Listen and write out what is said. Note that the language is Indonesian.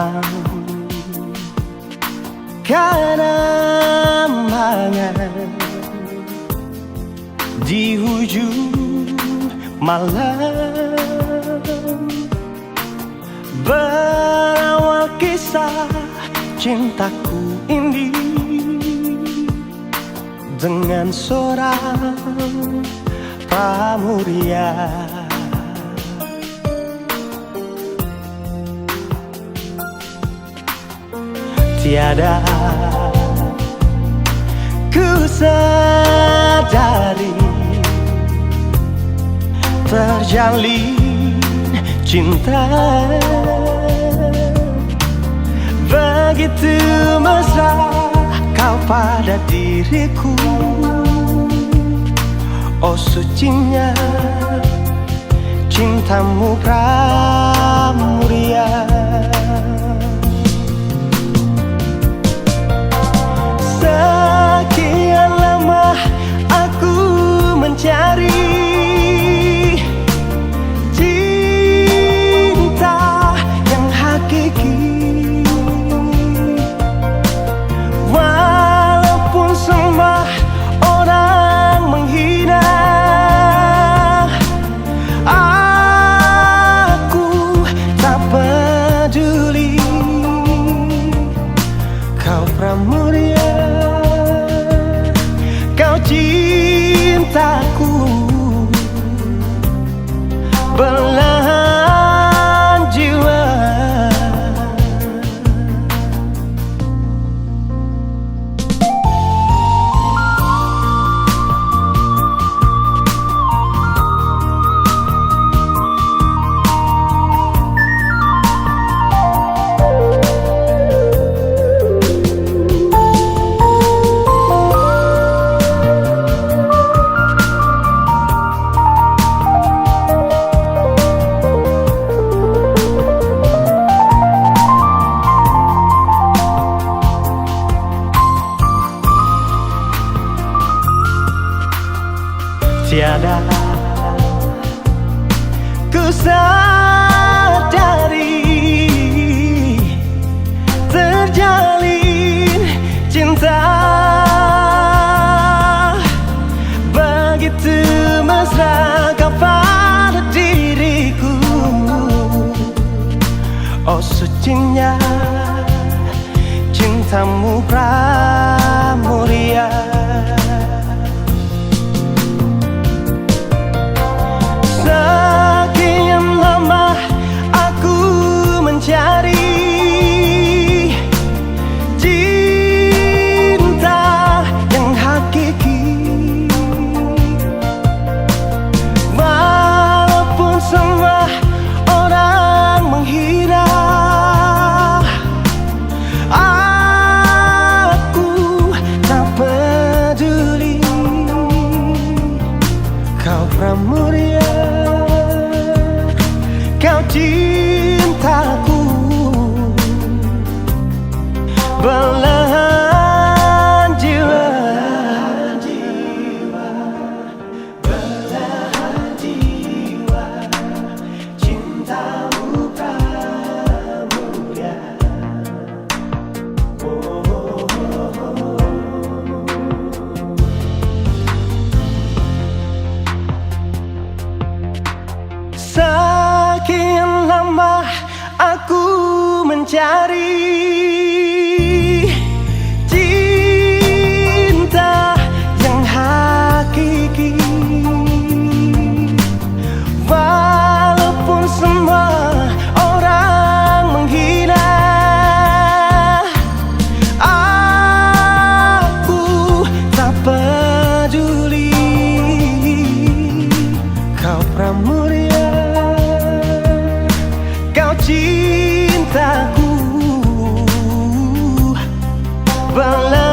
hilang kenangan di ujung malam. Berawal kisah cintaku ini dengan seorang pramuria. Tiada ku sadari terjalin cinta begitu mesra kau pada diriku. Oh sucinya cintamu pramuria. Sekian lama aku mencari cinta yang hakiki, walaupun semua orang menghina. Aku tak peduli, kau pramuria. Kau cintaku belahan jiwa. Tiada ku sadari terjalin cinta begitu mesra kau pada diriku. Oh sucinya cintamu pramuria. Sekian lama aku mencari cinta yang hakiki, walaupun semua orang menghina. Aku tak peduli, kau pramuria. Kau cintaku belahan jiwa. Belahan jiwa, cintamu pramuria. Sekian lama aku mencari cinta yang hakiki, walaupun semua orang menghina. Aku tak peduli, kau pramuria. Kau cintaku belahan